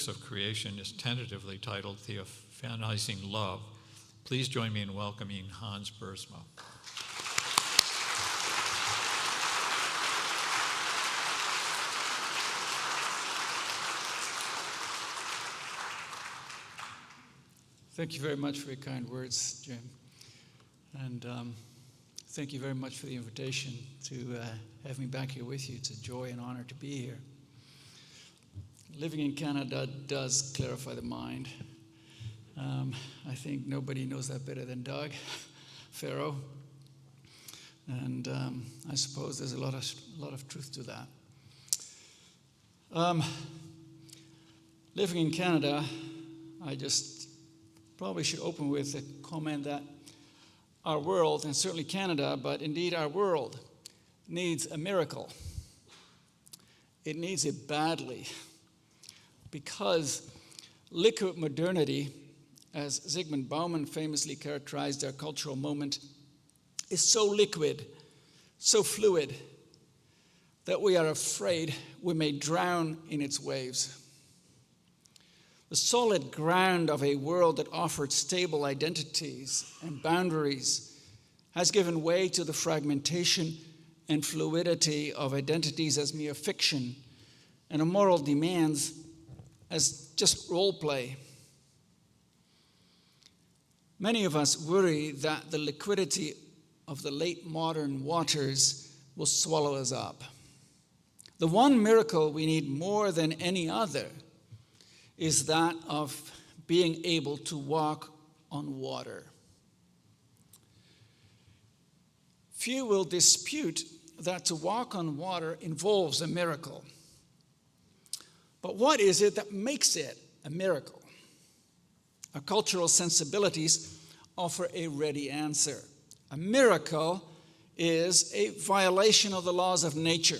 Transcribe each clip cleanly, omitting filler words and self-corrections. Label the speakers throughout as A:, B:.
A: of creation is tentatively titled Theophanizing Love. Please join me in welcoming Hans Boersma.
B: Thank you very much for your kind words, Jim. And thank you very much for the invitation to have me back here with you. It's a joy and honor to be here. Living in Canada does clarify the mind. I think nobody knows that better than Doug Farrow. And I suppose there's a lot of truth to that. Living in Canada, I just probably should open with a comment that our world, and certainly Canada, but indeed our world, needs a miracle. It needs it badly, because liquid modernity, as Zygmunt Bauman famously characterized our cultural moment, is so liquid, so fluid, that we are afraid we may drown in its waves. The solid ground of a world that offered stable identities and boundaries has given way to the fragmentation and fluidity of identities as mere fiction and of moral demands as just role play. Many of us worry that the liquidity of the late modern waters will swallow us up. The one miracle we need more than any other is that of being able to walk on water. Few will dispute that to walk on water involves a miracle. But what is it that makes it a miracle? Our cultural sensibilities offer a ready answer. A miracle is a violation of the laws of nature.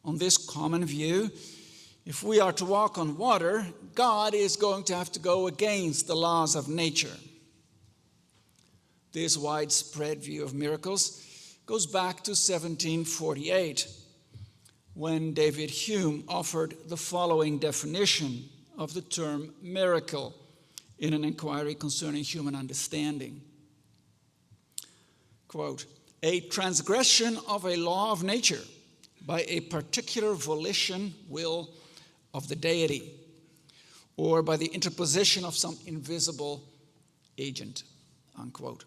B: On this common view, if we are to walk on water, God is going to have to go against the laws of nature. This widespread view of miracles goes back to 1748, when David Hume offered the following definition of the term miracle in an inquiry concerning human understanding. Quote, "A transgression of a law of nature by a particular volition, will of the deity, or by the interposition of some invisible agent," unquote.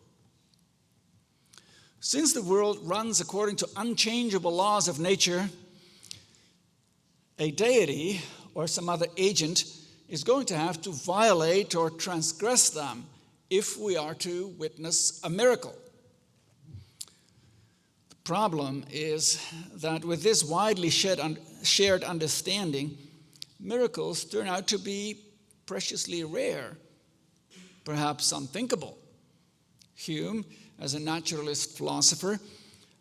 B: Since the world runs according to unchangeable laws of nature, a deity or some other agent is going to have to violate or transgress them if we are to witness a miracle. The problem is that with this widely shared understanding, miracles turn out to be preciously rare, perhaps unthinkable. Hume, as a naturalist philosopher,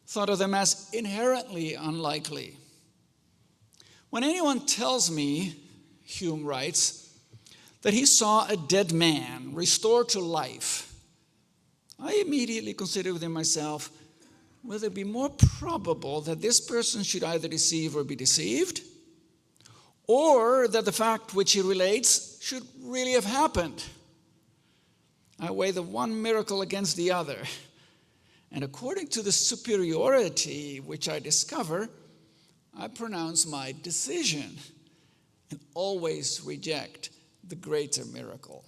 B: thought of them as inherently unlikely. When anyone tells me, Hume writes, that he saw a dead man restored to life, I immediately consider within myself, will it be more probable that this person should either deceive or be deceived, or that the fact which he relates should really have happened? I weigh the one miracle against the other, and according to the superiority which I discover, I pronounce my decision and always reject the greater miracle.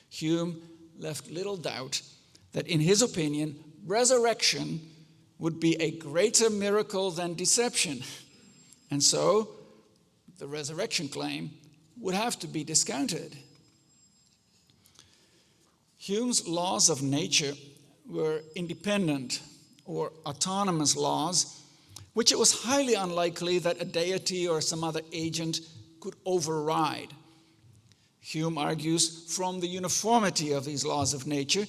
B: Hume left little doubt that in his opinion, resurrection would be a greater miracle than deception, and so the resurrection claim would have to be discounted. Hume's laws of nature were independent or autonomous laws, which it was highly unlikely that a deity or some other agent could override. Hume argues from the uniformity of these laws of nature,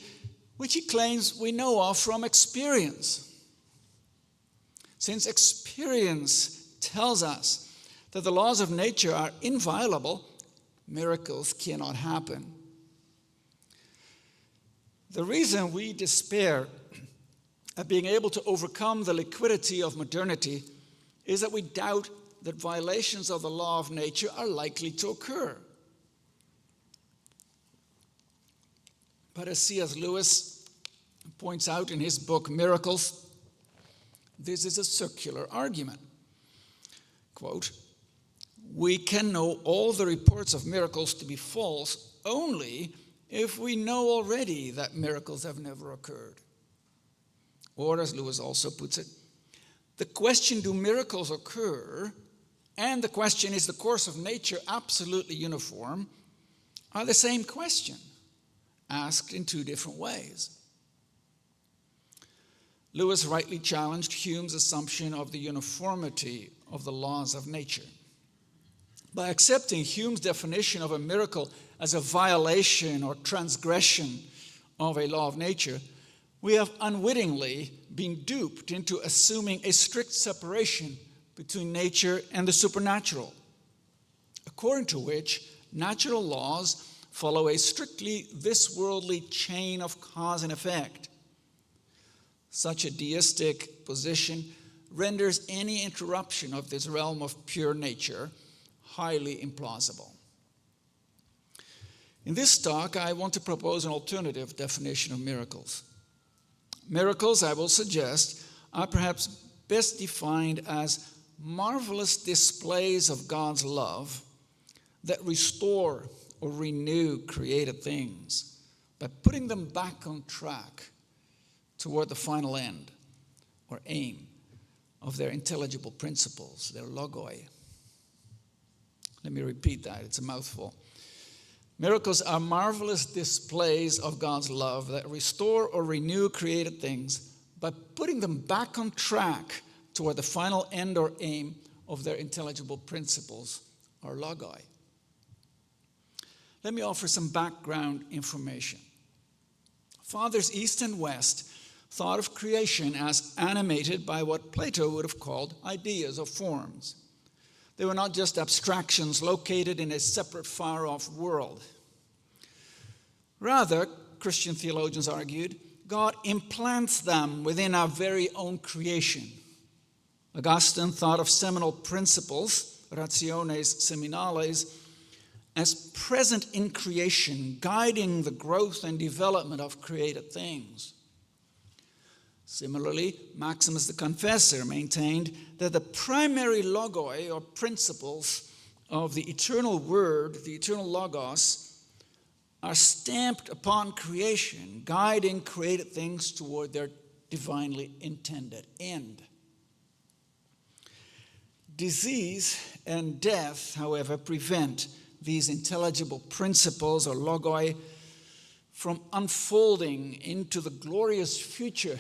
B: which he claims we know of from experience. Since experience tells us that the laws of nature are inviolable, miracles cannot happen. The reason we despair at being able to overcome the liquidity of modernity is that we doubt that violations of the law of nature are likely to occur. But as C.S. Lewis points out in his book, Miracles, this is a circular argument. Quote, "We can know all the reports of miracles to be false only if we know already that miracles have never occurred." Or, as Lewis also puts it, the question, do miracles occur, and the question, is the course of nature absolutely uniform, are the same question, asked in two different ways. Lewis rightly challenged Hume's assumption of the uniformity of the laws of nature. By accepting Hume's definition of a miracle as a violation or transgression of a law of nature, we have unwittingly been duped into assuming a strict separation between nature and the supernatural, according to which natural laws follow a strictly this-worldly chain of cause and effect. Such a deistic position renders any interruption of this realm of pure nature highly implausible. In this talk, I want to propose an alternative definition of miracles. Miracles, I will suggest, are perhaps best defined as marvelous displays of God's love that restore or renew created things by putting them back on track toward the final end or aim of their intelligible principles, their logoi. Let me repeat that, it's a mouthful. Miracles are marvelous displays of God's love that restore or renew created things by putting them back on track toward the final end or aim of their intelligible principles, or logoi. Let me offer some background information. Fathers East and West thought of creation as animated by what Plato would have called ideas or forms. They were not just abstractions located in a separate, far-off world. Rather, Christian theologians argued, God implants them within our very own creation. Augustine thought of seminal principles, rationes seminales, as present in creation, guiding the growth and development of created things. Similarly, Maximus the Confessor maintained that the primary logoi, or principles, of the eternal word, the eternal logos, are stamped upon creation, guiding created things toward their divinely intended end. Disease and death, however, prevent these intelligible principles, or logoi, from unfolding into the glorious future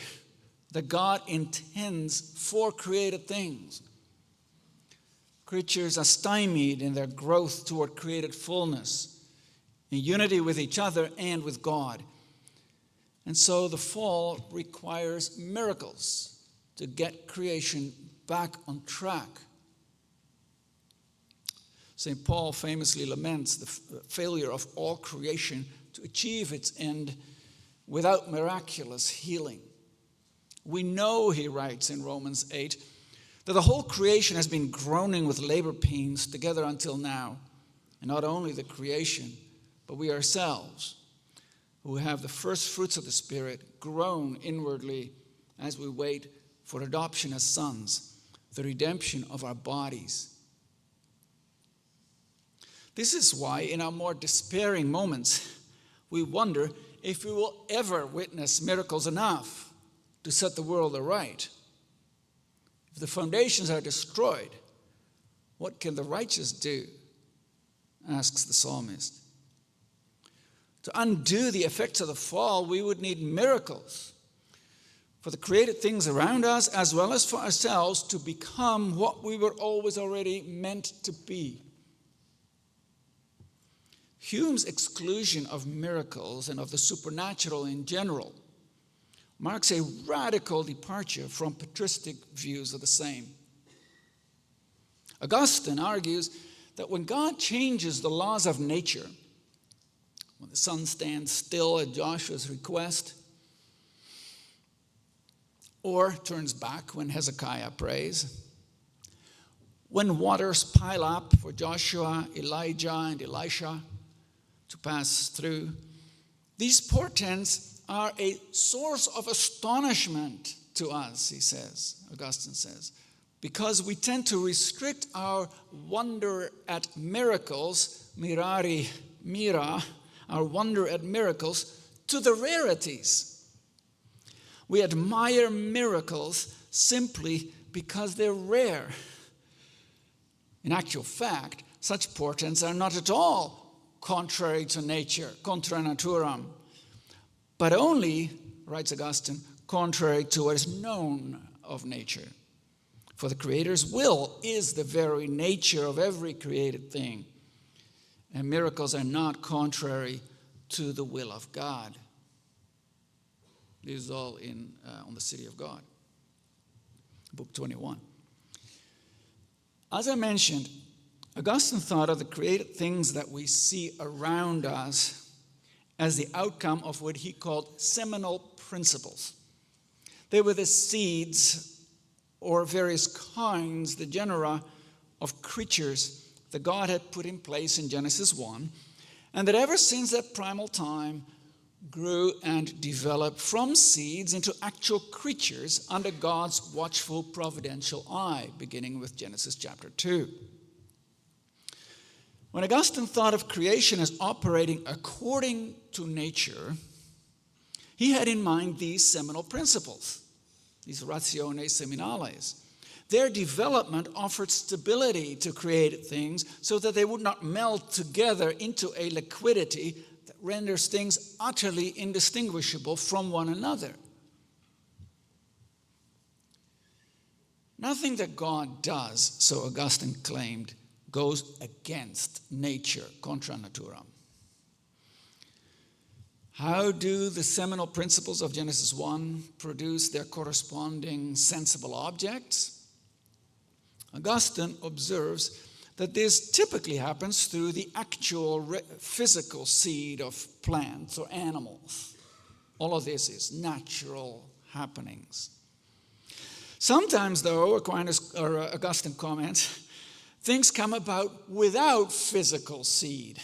B: that God intends for created things. Creatures are stymied in their growth toward created fullness, in unity with each other and with God. And so the fall requires miracles to get creation back on track. St. Paul famously laments the failure of all creation to achieve its end without miraculous healing. We know, he writes in Romans 8, that the whole creation has been groaning with labor pains together until now. And not only the creation, but we ourselves, who have the first fruits of the Spirit, groan inwardly as we wait for adoption as sons, the redemption of our bodies. This is why in our more despairing moments, we wonder if we will ever witness miracles enough to set the world aright. If the foundations are destroyed, what can the righteous do? Asks the psalmist. To undo the effects of the fall, we would need miracles for the created things around us, as well as for ourselves, to become what we were always already meant to be. Hume's exclusion of miracles and of the supernatural in general marks a radical departure from patristic views of the same. Augustine argues that when God changes the laws of nature, when the sun stands still at Joshua's request, or turns back when Hezekiah prays, when waters pile up for Joshua, Elijah, and Elisha to pass through. These portents are a source of astonishment to us, he says, Augustine says, because we tend to restrict our wonder at miracles, mira, our wonder at miracles, to the rarities. We admire miracles simply because they're rare. In actual fact, such portents are not at all contrary to nature, contra naturam, but only, writes Augustine, contrary to what is known of nature. For the Creator's will is the very nature of every created thing, and miracles are not contrary to the will of God. This is all on the City of God, Book 21. As I mentioned, Augustine thought of the created things that we see around us as the outcome of what he called seminal principles. They were the seeds or various kinds, the genera of creatures that God had put in place in Genesis 1, and that ever since that primal time grew and developed from seeds into actual creatures under God's watchful providential eye, beginning with Genesis chapter 2. When Augustine thought of creation as operating according to nature, he had in mind these seminal principles, these rationes seminales. Their development offered stability to created things so that they would not meld together into a liquidity that renders things utterly indistinguishable from one another. Nothing that God does, so Augustine claimed, goes against nature, contra naturam. How do the seminal principles of Genesis 1 produce their corresponding sensible objects? Augustine observes that this typically happens through the actual physical seed of plants or animals. All of this is natural happenings. Sometimes, though, Augustine comments, things come about without physical seed.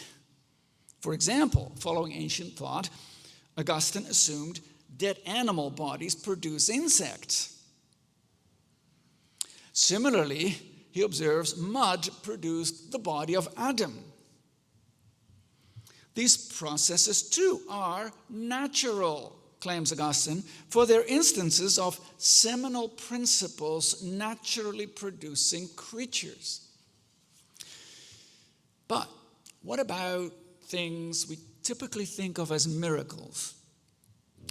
B: For example, following ancient thought, Augustine assumed dead animal bodies produce insects. Similarly, he observes mud produced the body of Adam. These processes, too, are natural, claims Augustine, for they're instances of seminal principles naturally producing creatures. But what about things we typically think of as miracles?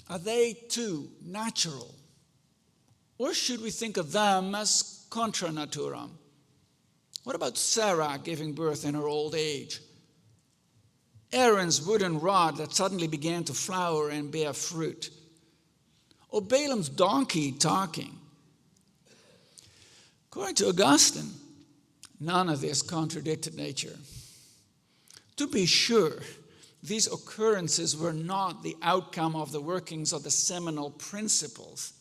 B: Are they too natural? Or should we think of them as contra naturam? What about Sarah giving birth in her old age? Aaron's wooden rod that suddenly began to flower and bear fruit? Or Balaam's donkey talking? According to Augustine, none of this contradicted nature. To be sure, these occurrences were not the outcome of the workings of the seminal principles.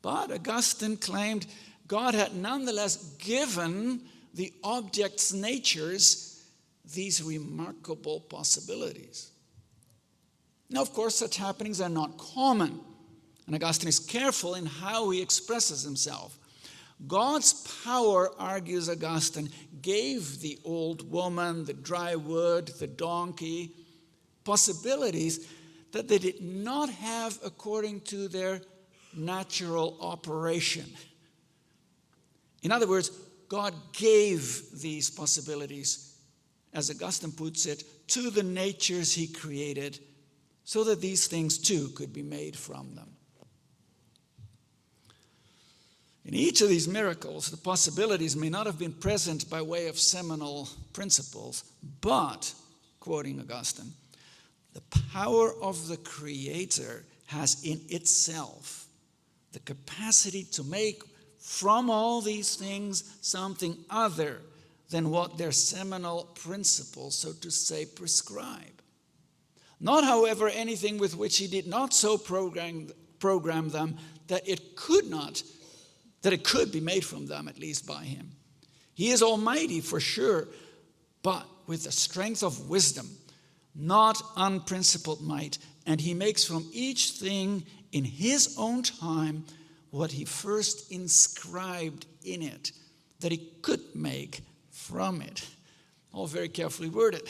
B: But Augustine claimed God had nonetheless given the objects' natures these remarkable possibilities. Now, of course, such happenings are not common, and Augustine is careful in how he expresses himself. God's power, argues Augustine, gave the old woman, the dry wood, the donkey, possibilities that they did not have according to their natural operation. In other words, God gave these possibilities, as Augustine puts it, to the natures he created so that these things too could be made from them. In each of these miracles, the possibilities may not have been present by way of seminal principles, but, quoting Augustine, the power of the Creator has in itself the capacity to make from all these things something other than what their seminal principles, so to say, prescribe. Not, however, anything with which he did not so program them that it could be made from them, at least by him. He is almighty for sure, but with the strength of wisdom, not unprincipled might. And he makes from each thing in his own time what he first inscribed in it, that he could make from it. All very carefully worded.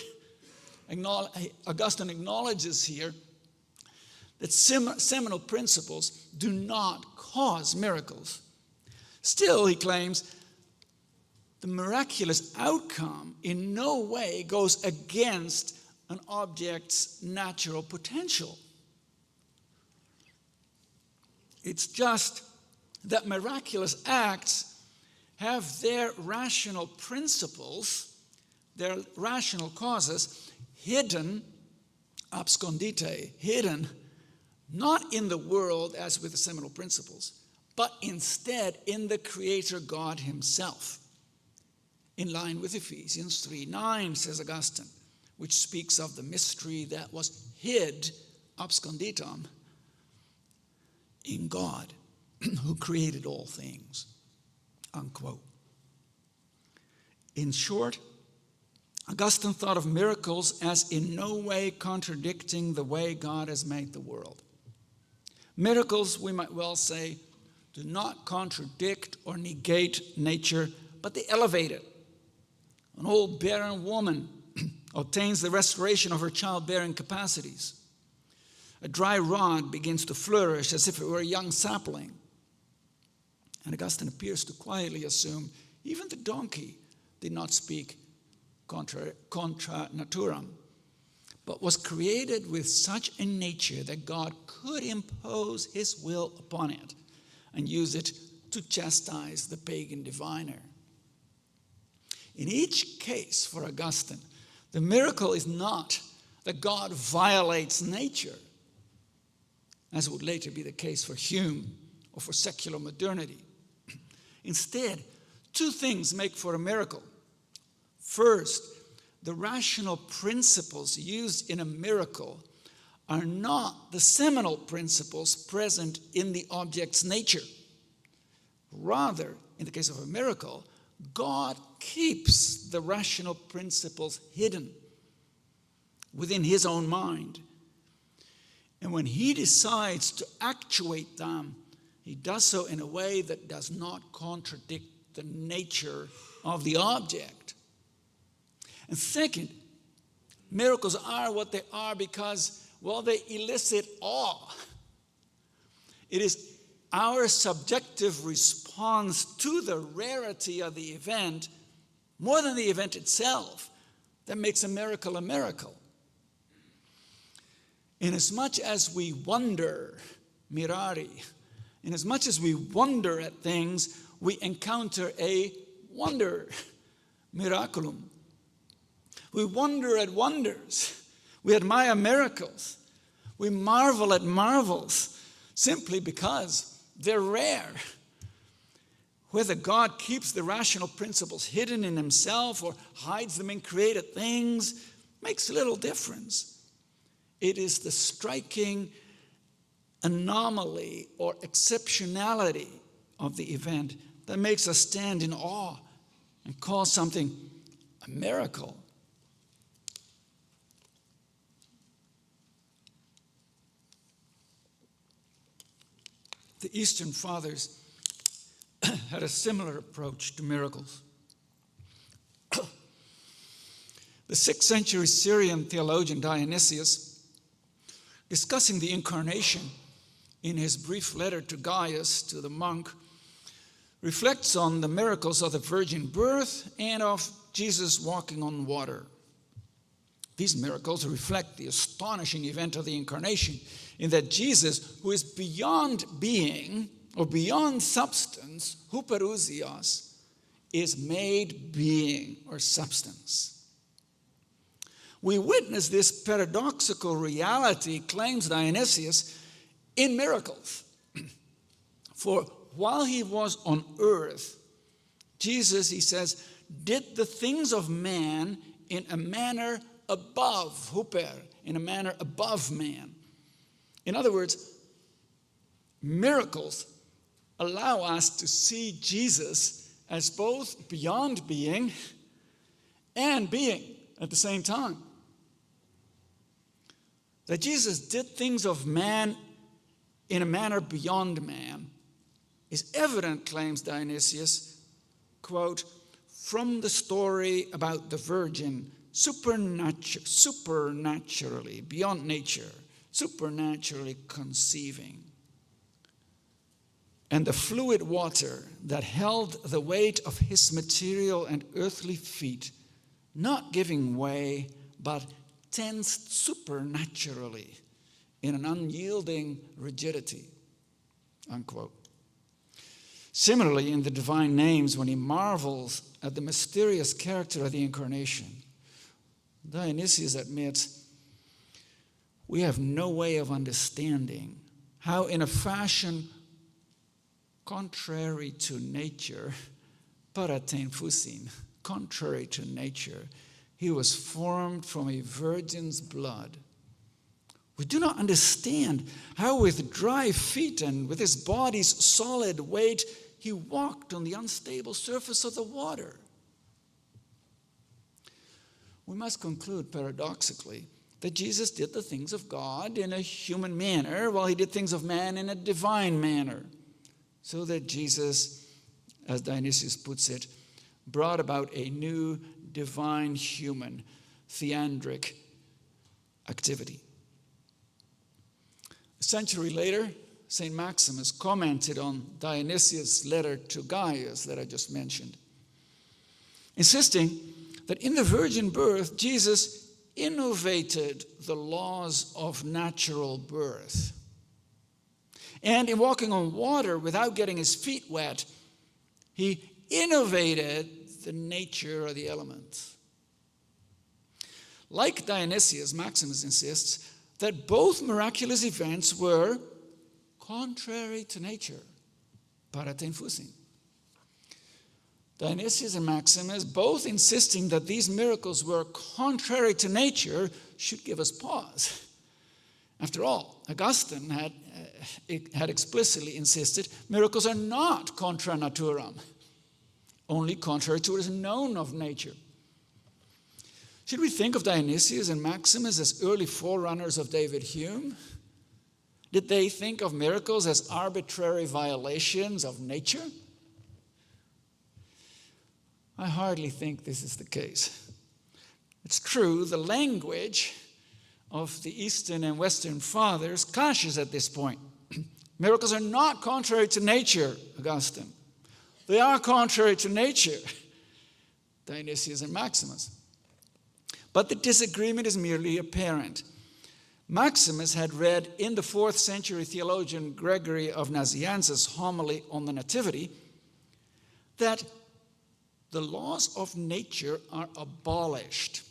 B: Augustine acknowledges here that seminal principles do not cause miracles. Still, he claims, the miraculous outcome in no way goes against an object's natural potential. It's just that miraculous acts have their rational principles, their rational causes, hidden, abscondite, hidden, not in the world as with the seminal principles, but instead in the Creator God himself. In line with Ephesians 3:9, says Augustine, which speaks of the mystery that was hid, absconditum, in God, who created all things, unquote. In short, Augustine thought of miracles as in no way contradicting the way God has made the world. Miracles, we might well say, do not contradict or negate nature, but they elevate it. An old barren woman obtains the restoration of her childbearing capacities. A dry rod begins to flourish as if it were a young sapling. And Augustine appears to quietly assume even the donkey did not speak contra naturam, but was created with such a nature that God could impose his will upon it and use it to chastise the pagan diviner. In each case, for Augustine, the miracle is not that God violates nature, as would later be the case for Hume or for secular modernity. Instead, two things make for a miracle. First, the rational principles used in a miracle are not the seminal principles present in the object's nature. Rather, in the case of a miracle, God keeps the rational principles hidden within his own mind. And when he decides to actuate them, he does so in a way that does not contradict the nature of the object. And second, miracles are what they are because, well, they elicit awe. It is our subjective response to the rarity of the event, more than the event itself, that makes a miracle a miracle. Inasmuch as we wonder, mirari, inasmuch as we wonder at things, we encounter a wonder, miraculum. We wonder at wonders. We admire miracles. We marvel at marvels simply because they're rare. Whether God keeps the rational principles hidden in himself or hides them in created things makes little difference. It is the striking anomaly or exceptionality of the event that makes us stand in awe and call something a miracle. The Eastern Fathers had a similar approach to miracles. The 6th century Syrian theologian Dionysius, discussing the incarnation in his brief letter to Gaius, to the monk, reflects on the miracles of the virgin birth and of Jesus walking on water. These miracles reflect the astonishing event of the incarnation, in that Jesus, who is beyond being or beyond substance, huperousios, is made being or substance. We witness this paradoxical reality, claims Dionysius, in miracles. For while he was on earth, Jesus, he says, did the things of man in a manner above, huper, in a manner above man. In other words, miracles allow us to see Jesus as both beyond being and being at the same time. That Jesus did things of man in a manner beyond man is evident, claims Dionysius, quote, from the story about the virgin supernaturally, beyond nature, supernaturally conceiving, and the fluid water that held the weight of his material and earthly feet, not giving way, but tensed supernaturally in an unyielding rigidity, unquote. Similarly, in the divine names, when he marvels at the mysterious character of the incarnation, Dionysius admits, we have no way of understanding how in a fashion contrary to nature, paratein phusin, contrary to nature, he was formed from a virgin's blood. We do not understand how with dry feet and with his body's solid weight, he walked on the unstable surface of the water. We must conclude paradoxically that Jesus did the things of God in a human manner while he did things of man in a divine manner. So that Jesus, as Dionysius puts it, brought about a new divine human theandric activity. A century later, St. Maximus commented on Dionysius' letter to Gaius that I just mentioned, insisting that in the virgin birth, Jesus innovated the laws of natural birth. And in walking on water without getting his feet wet, he innovated the nature of the elements. Like Dionysius, Maximus insists that both miraculous events were contrary to nature, paratein phusin. Dionysius and Maximus, both insisting that these miracles were contrary to nature, should give us pause. After all, Augustine had explicitly insisted miracles are not contra naturam, only contrary to what is known of nature. Should we think of Dionysius and Maximus as early forerunners of David Hume? Did they think of miracles as arbitrary violations of nature? I hardly think this is the case. It's true, the language of the Eastern and Western fathers clashes at this point. Miracles are not contrary to nature, Augustine. They are contrary to nature, Dionysius and Maximus. But the disagreement is merely apparent. Maximus had read in the 4th century theologian Gregory of Nazianzus' homily on the Nativity that the laws of nature are abolished.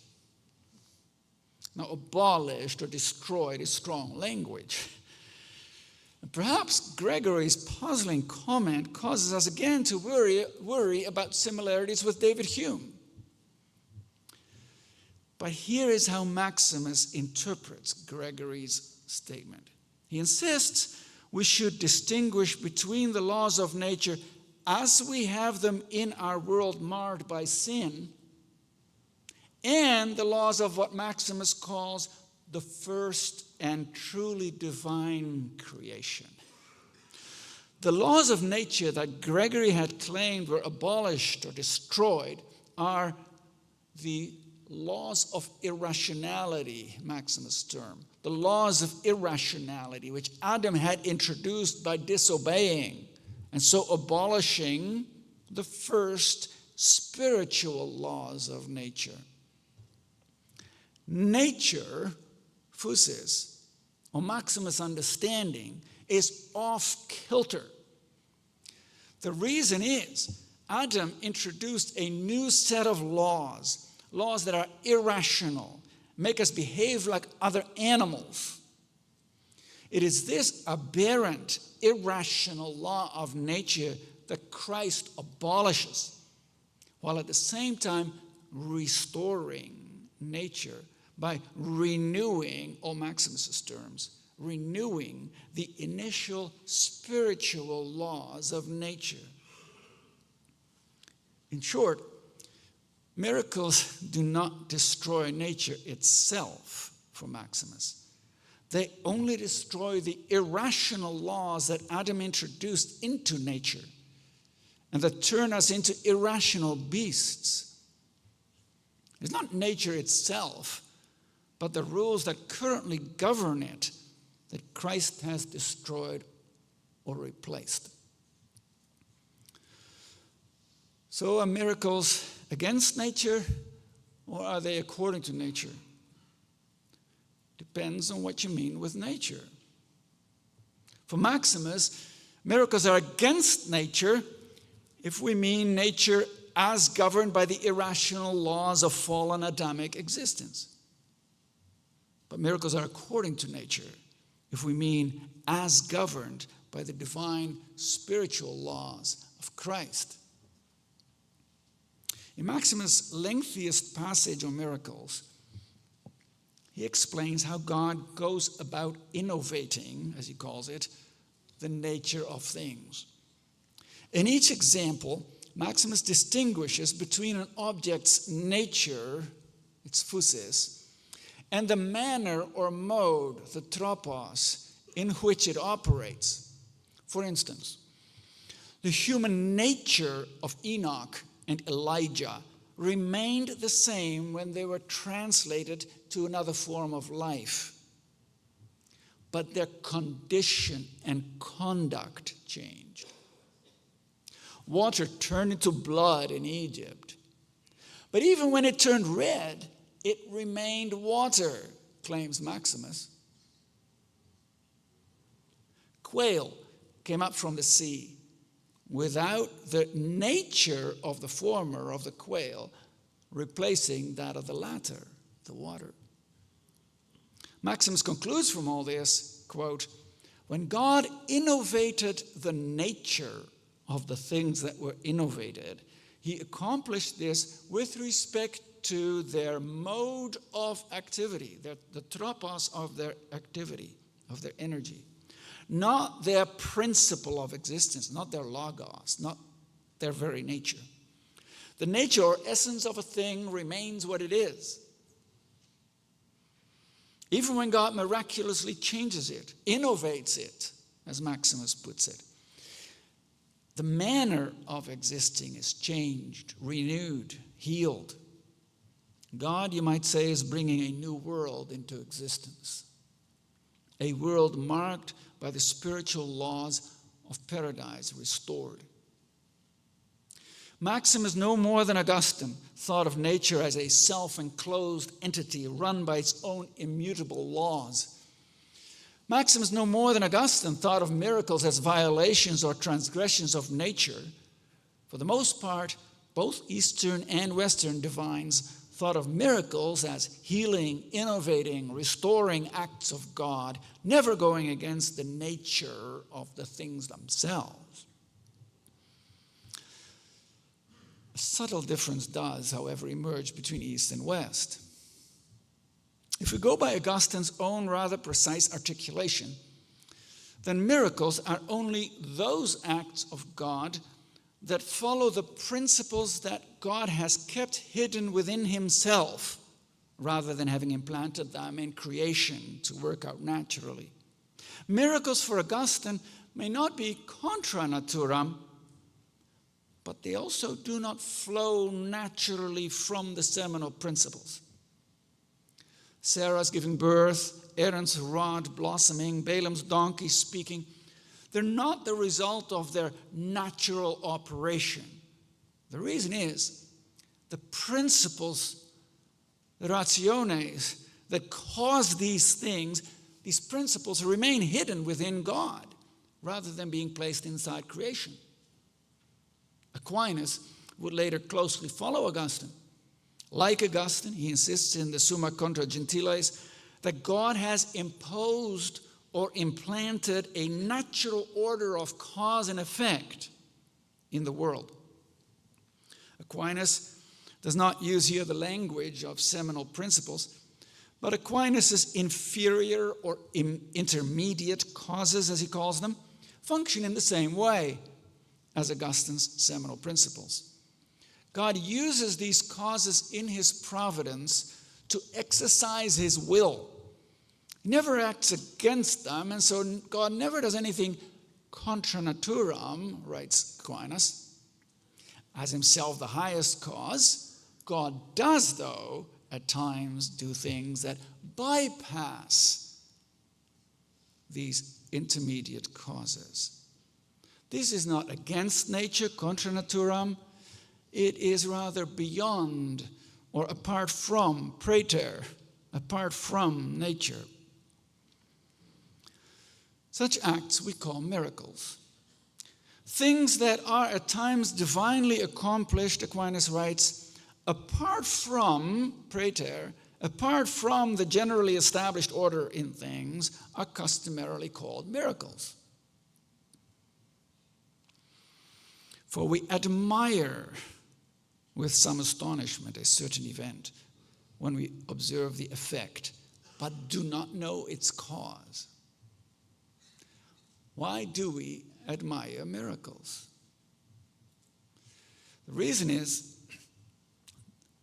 B: Now, abolished or destroyed is strong language. And perhaps Gregory's puzzling comment causes us again to worry about similarities with David Hume. But here is how Maximus interprets Gregory's statement. He insists we should distinguish between the laws of nature as we have them in our world marred by sin and the laws of what Maximus calls the first and truly divine creation. The laws of nature that Gregory had claimed were abolished or destroyed are the laws of irrationality, Maximus' term. The laws of irrationality, which Adam had introduced by disobeying, and so abolishing the first spiritual laws of nature. Nature, phusis, or Maximus' understanding, is off kilter. The reason is Adam introduced a new set of laws that are irrational, make us behave like other animals. It is this aberrant, irrational law of nature that Christ abolishes, while at the same time restoring nature by renewing, or Maximus' terms, renewing the initial spiritual laws of nature. In short, miracles do not destroy nature itself for Maximus. They only destroy the irrational laws that Adam introduced into nature and that turn us into irrational beasts. It's not nature itself, but the rules that currently govern it that Christ has destroyed or replaced. So are miracles against nature, or are they according to nature? Depends on what you mean with nature. For Maximus, miracles are against nature if we mean nature as governed by the irrational laws of fallen Adamic existence. But miracles are according to nature if we mean as governed by the divine spiritual laws of Christ. In Maximus' lengthiest passage on miracles, he explains how God goes about innovating, as he calls it, the nature of things. In each example, Maximus distinguishes between an object's nature, its physis, and the manner or mode, the tropos, in which it operates. For instance, the human nature of Enoch and Elijah remained the same when they were translated to another form of life. But their condition and conduct changed. Water turned into blood in Egypt. But even when it turned red, it remained water, claims Maximus. Quail came up from the sea without the nature of the former, of the quail, replacing that of the latter, the water. Maximus concludes from all this, quote, when God innovated the nature of the things that were innovated, he accomplished this with respect to their mode of activity, the tropos of their activity, of their energy. Not their principle of existence, not their logos, not their very nature. The nature or essence of a thing remains what it is. Even when God miraculously changes it, innovates it, as Maximus puts it, the manner of existing is changed, renewed, healed. God, you might say, is bringing a new world into existence. A world marked by the spiritual laws of paradise restored. Maximus, no more than Augustine, thought of nature as a self-enclosed entity run by its own immutable laws. Maximus, no more than Augustine, thought of miracles as violations or transgressions of nature. For the most part, both Eastern and Western divines thought of miracles as healing, innovating, restoring acts of God, never going against the nature of the things themselves. A subtle difference does, however, emerge between East and West. If we go by Augustine's own rather precise articulation, then miracles are only those acts of God that follow the principles that God has kept hidden within himself, rather than having implanted them in creation to work out naturally. Miracles for Augustine may not be contra naturam, but they also do not flow naturally from the seminal principles. Sarah's giving birth, Aaron's rod blossoming, Balaam's donkey speaking, they're not the result of their natural operation. The reason is the principles, the rationes that cause these things, these principles remain hidden within God rather than being placed inside creation. Aquinas would later closely follow Augustine. Like Augustine, he insists in the Summa Contra Gentiles that God has imposed or implanted a natural order of cause and effect in the world. Aquinas does not use here the language of seminal principles, but Aquinas' inferior or intermediate causes, as he calls them, function in the same way as Augustine's seminal principles. God uses these causes in his providence to exercise his will. He never acts against them, and so God never does anything contra naturam, writes Aquinas, as himself the highest cause. God does, though, at times do things that bypass these intermediate causes. This is not against nature, contra naturam. It is rather beyond or apart from, praeter, apart from nature. Such acts we call miracles. Things that are at times divinely accomplished, Aquinas writes, apart from, praeter, apart from the generally established order in things, are customarily called miracles. For we admire with some astonishment a certain event when we observe the effect, but do not know its cause. Why do we admire miracles? The reason is,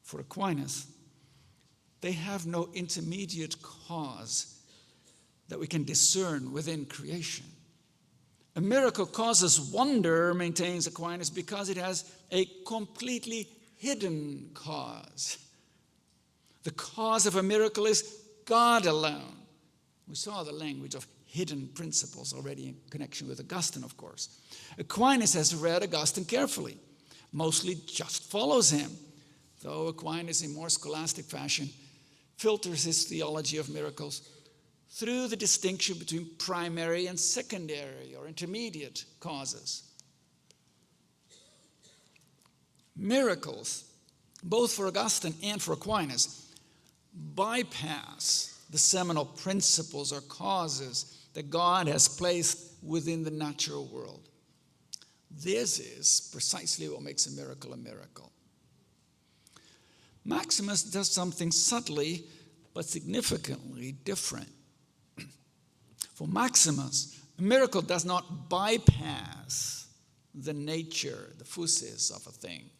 B: for Aquinas, they have no intermediate cause that we can discern within creation. A miracle causes wonder, maintains Aquinas, because it has a completely hidden cause. The cause of a miracle is God alone. We saw the language of hidden principles already in connection with Augustine, of course. Aquinas has read Augustine carefully, mostly just follows him, though Aquinas, in more scholastic fashion, filters his theology of miracles through the distinction between primary and secondary or intermediate causes. Miracles, both for Augustine and for Aquinas, bypass the seminal principles or causes that God has placed within the natural world. This is precisely what makes a miracle a miracle. Maximus does something subtly but significantly different. For Maximus, a miracle does not bypass the nature, the physis of a thing,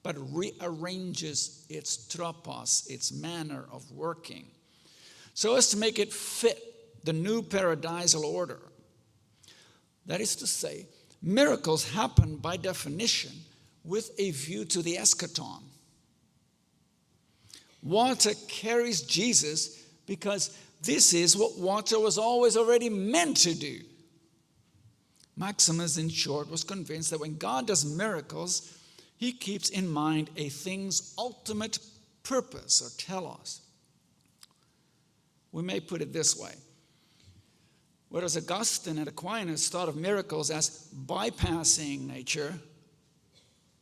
B: but rearranges its tropos, its manner of working, so as to make it fit the new paradisal order. That is to say, miracles happen by definition with a view to the eschaton. Water carries Jesus because this is what water was always already meant to do. Maximus, in short, was convinced that when God does miracles, he keeps in mind a thing's ultimate purpose or telos. We may put it this way. Whereas Augustine and Aquinas thought of miracles as bypassing nature,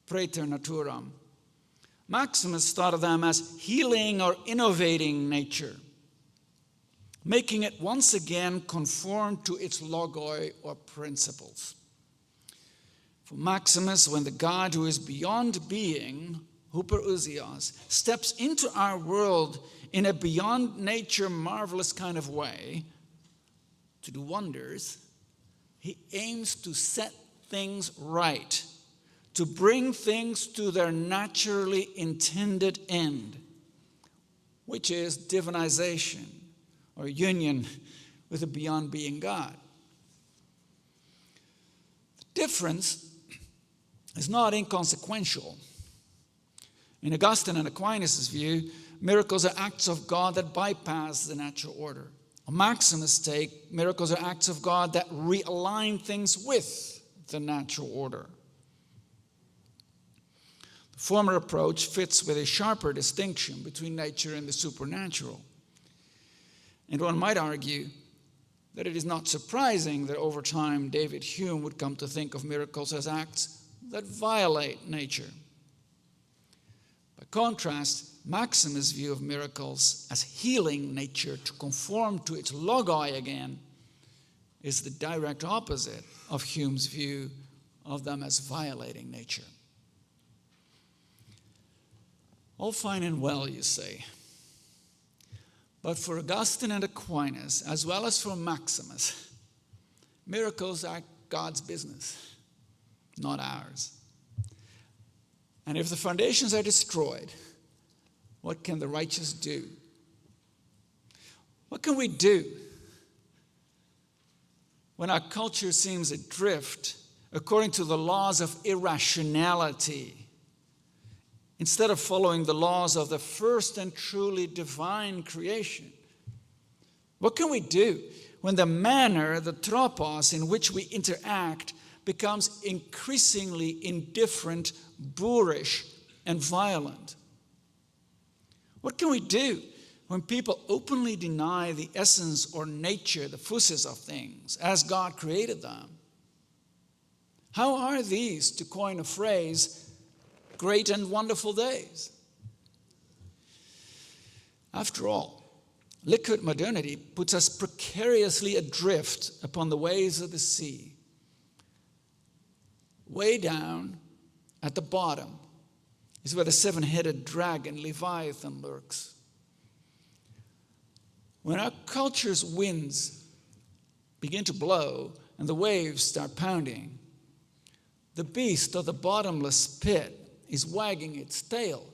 B: praeter naturam, Maximus thought of them as healing or innovating nature, making it once again conform to its logoi or principles. For Maximus, when the God who is beyond being, hyperousios, steps into our world in a beyond nature marvelous kind of way to do wonders, he aims to set things right, to bring things to their naturally intended end, which is divinization or union with a beyond being God. The difference is not inconsequential. In Augustine and Aquinas' view, miracles are acts of God that bypass the natural order. On Maximus' take, miracles are acts of God that realign things with the natural order. The former approach fits with a sharper distinction between nature and the supernatural. And one might argue that it is not surprising that over time David Hume would come to think of miracles as acts that violate nature. By contrast, Maximus' view of miracles as healing nature to conform to its logoi again is the direct opposite of Hume's view of them as violating nature. All fine and well, you say. But for Augustine and Aquinas, as well as for Maximus, miracles are God's business, not ours. And if the foundations are destroyed, what can the righteous do? What can we do when our culture seems adrift according to the laws of irrationality, instead of following the laws of the first and truly divine creation? What can we do when the manner, the tropos in which we interact becomes increasingly indifferent, boorish, and violent? What can we do when people openly deny the essence or nature, the physis of things, as God created them? How are these, to coin a phrase, great and wonderful days? After all, liquid modernity puts us precariously adrift upon the waves of the sea. Way down at the bottom is where the seven-headed dragon Leviathan lurks. When our culture's winds begin to blow and the waves start pounding, the beast of the bottomless pit is wagging its tail,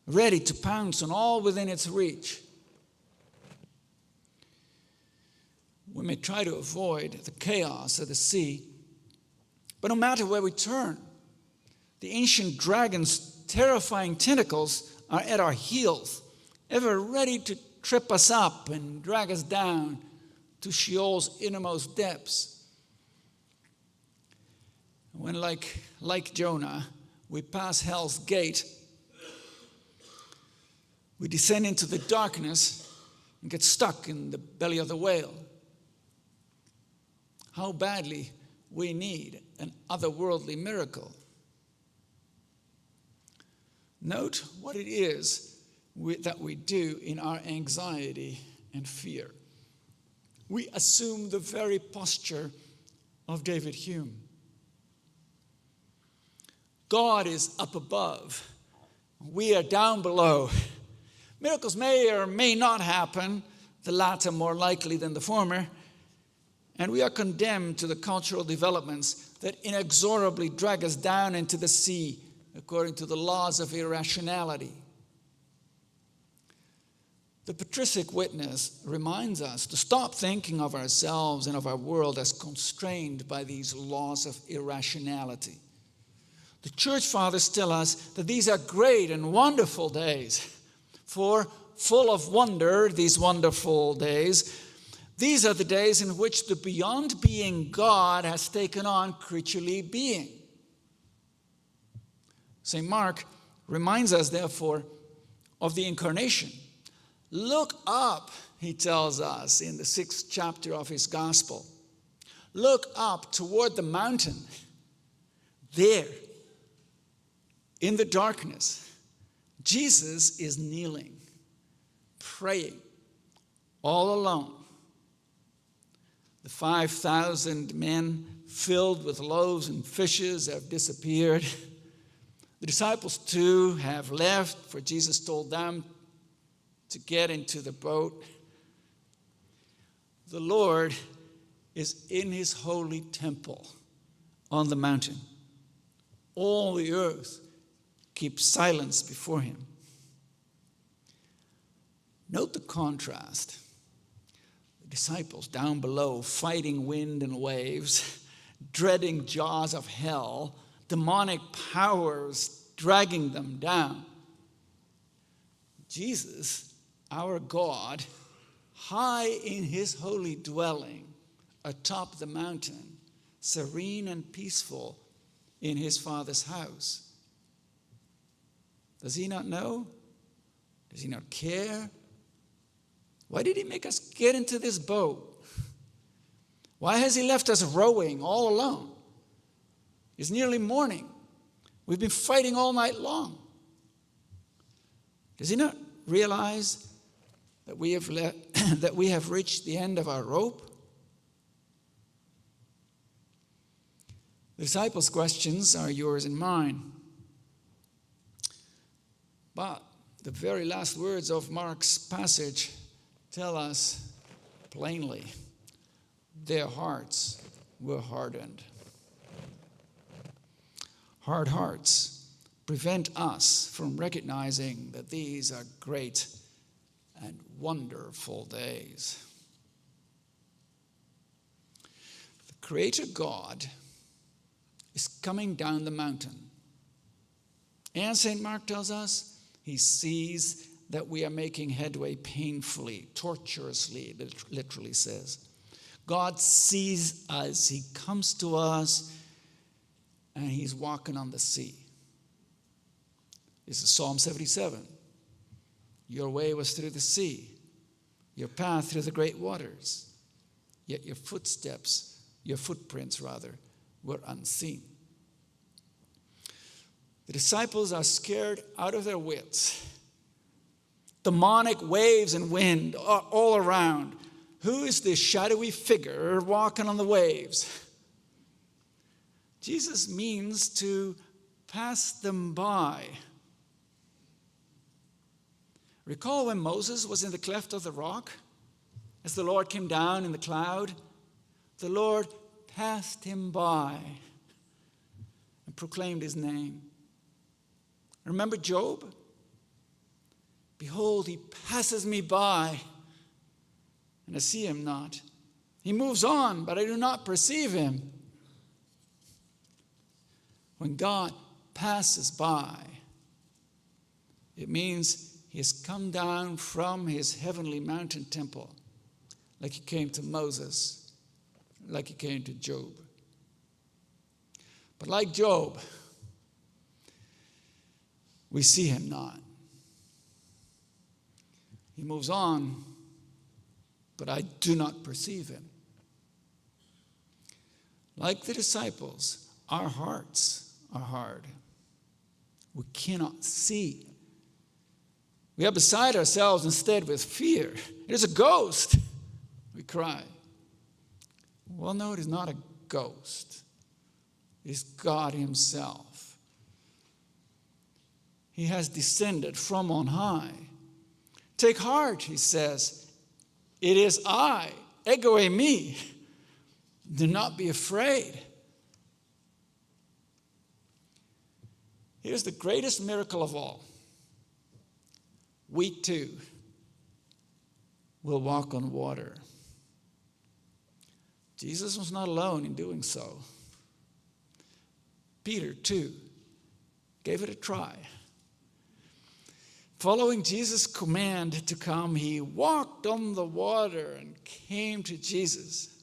B: ready to pounce on all within its reach. We may try to avoid the chaos of the sea, but no matter where we turn, the ancient dragon's terrifying tentacles are at our heels, ever ready to trip us up and drag us down to Sheol's innermost depths. When, like Jonah, we pass hell's gate, we descend into the darkness and get stuck in the belly of the whale. How badly we need an otherworldly miracle. Note what it is that we do in our anxiety and fear. We assume the very posture of David Hume. God is up above. We are down below. Miracles may or may not happen, the latter more likely than the former, and we are condemned to the cultural developments that inexorably drag us down into the sea according to the laws of irrationality. The patristic witness reminds us to stop thinking of ourselves and of our world as constrained by these laws of irrationality. The church fathers tell us that these are great and wonderful days, for full of wonder, these wonderful days, these are the days in which the beyond being God has taken on creaturely being. St. Mark reminds us, therefore, of the incarnation. Look up, he tells us in the 6th chapter of his gospel. Look up toward the mountain. There, in the darkness, Jesus is kneeling, praying, all alone. The 5,000 men filled with loaves and fishes have disappeared. The disciples too have left, for Jesus told them to get into the boat. The Lord is in his holy temple on the mountain. All the earth keeps silence before him. Note the contrast. The disciples down below fighting wind and waves, dreading jaws of hell, demonic powers dragging them down. Jesus, our God, high in his holy dwelling, atop the mountain, serene and peaceful in his Father's house. Does he not know? Does he not care? Why did he make us get into this boat? Why has he left us rowing all alone? It's nearly morning. We've been fighting all night long. Does he not realize that we have reached the end of our rope? The disciples' questions are yours and mine. But the very last words of Mark's passage tell us plainly, their hearts were hardened. Hard hearts prevent us from recognizing that these are great and wonderful days. The Creator God is coming down the mountain. And St. Mark tells us he sees that we are making headway painfully, tortuously, it literally says. God sees us, he comes to us, and he's walking on the sea. This is Psalm 77. Your way was through the sea, your path through the great waters, yet your footprints, were unseen. The disciples are scared out of their wits. Demonic waves and wind are all around. Who is this shadowy figure walking on the waves? Jesus means to pass them by. Recall when Moses was in the cleft of the rock? As the Lord came down in the cloud, the Lord passed him by and proclaimed his name. Remember Job? Behold, he passes me by, and I see him not. He moves on, but I do not perceive him. When God passes by, it means he has come down from his heavenly mountain temple, like he came to Moses, like he came to Job. But like Job, we see him not. He moves on, but I do not perceive him. Like the disciples, our hearts are hard. We cannot see. We are beside ourselves instead with fear. It is a ghost, we cry. Well, no, it is not a ghost. It is God himself. He has descended from on high. Take heart, he says. It is I, ego e me. Do not be afraid. Here's the greatest miracle of all. We too will walk on water. Jesus was not alone in doing so. Peter too gave it a try. Following Jesus' command to come, he walked on the water and came to Jesus.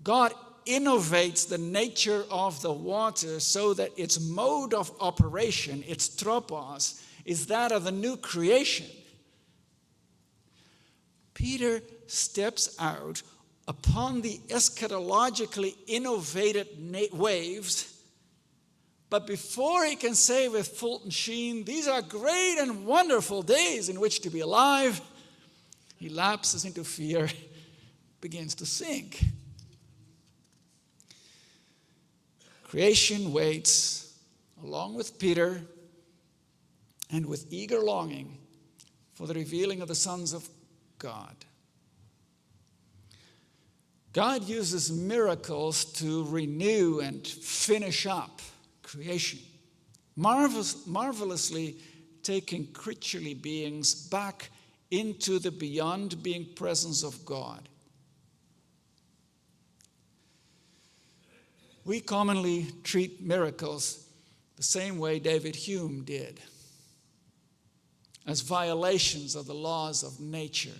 B: God innovates the nature of the water so that its mode of operation, its tropos, is that of the new creation. Peter steps out upon the eschatologically innovated waves, but before he can say with Fulton Sheen, these are great and wonderful days in which to be alive, he lapses into fear, begins to sink. Creation waits, along with Peter, and with eager longing for the revealing of the sons of God. God uses miracles to renew and finish up creation, marvelously taking creaturely beings back into the beyond being presence of God. We commonly treat miracles the same way David Hume did, as violations of the laws of nature.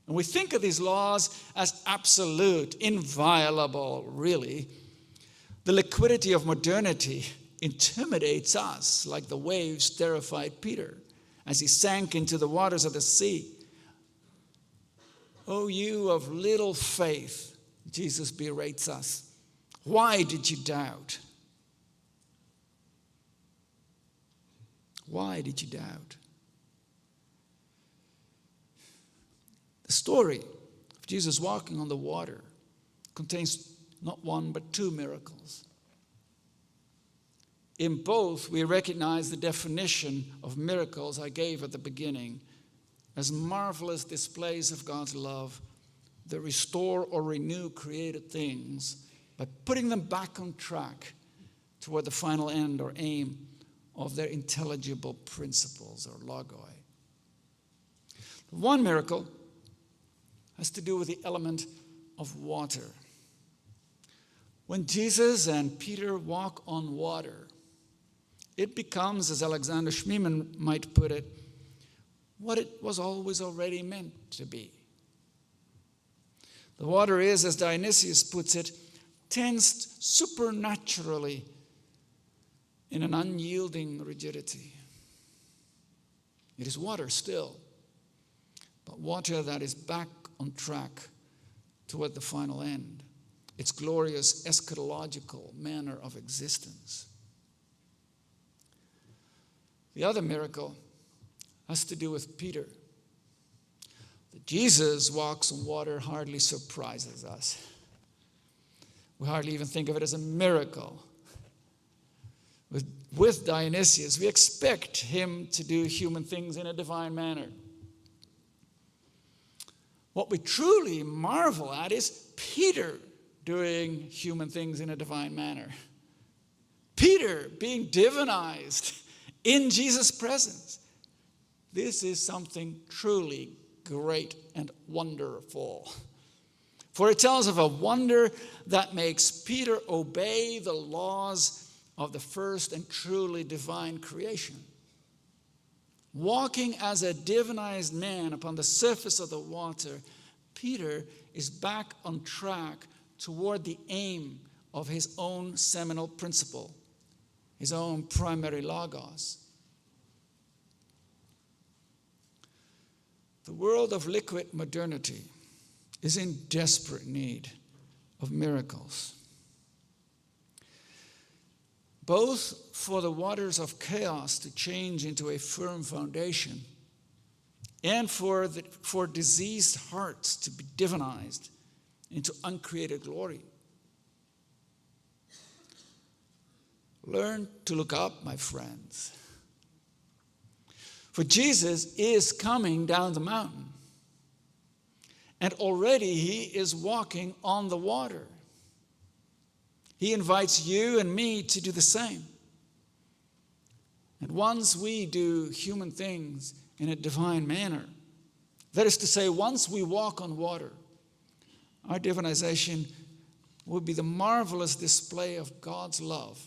B: And we think of these laws as absolute, inviolable, really. The liquidity of modernity intimidates us like the waves terrified Peter as he sank into the waters of the sea. "O you of little faith," Jesus berates us. "Why did you doubt?" Why did you doubt? The story of Jesus walking on the water contains not one but two miracles. In both, we recognize the definition of miracles I gave at the beginning as marvelous displays of God's love that restore or renew created things by putting them back on track toward the final end or aim of their intelligible principles or logoi. One miracle has to do with the element of water. When Jesus and Peter walk on water, it becomes, as Alexander Schmemann might put it, what it was always already meant to be. The water is, as Dionysius puts it, tensed supernaturally in an unyielding rigidity. It is water still, but water that is back on track toward the final end, its glorious eschatological manner of existence. The other miracle has to do with Peter. That Jesus walks on water hardly surprises us. We hardly even think of it as a miracle. With Dionysius, we expect him to do human things in a divine manner. What we truly marvel at is Peter doing human things in a divine manner. Peter being divinized in Jesus' presence. This is something truly great and wonderful. For it tells of a wonder that makes Peter obey the laws of the first and truly divine creation. Walking as a divinized man upon the surface of the water, Peter is back on track toward the aim of his own seminal principle, his own primary logos. The world of liquid modernity is in desperate need of miracles, both for the waters of chaos to change into a firm foundation and for diseased hearts to be divinized into uncreated glory. Learn to look up, my friends. For Jesus is coming down the mountain. And already he is walking on the water. He invites you and me to do the same. And once we do human things in a divine manner, that is to say, once we walk on water, our divinization will be the marvelous display of God's love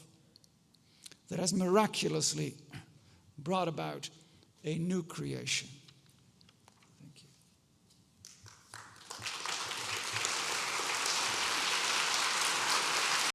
B: that has miraculously brought about a new creation.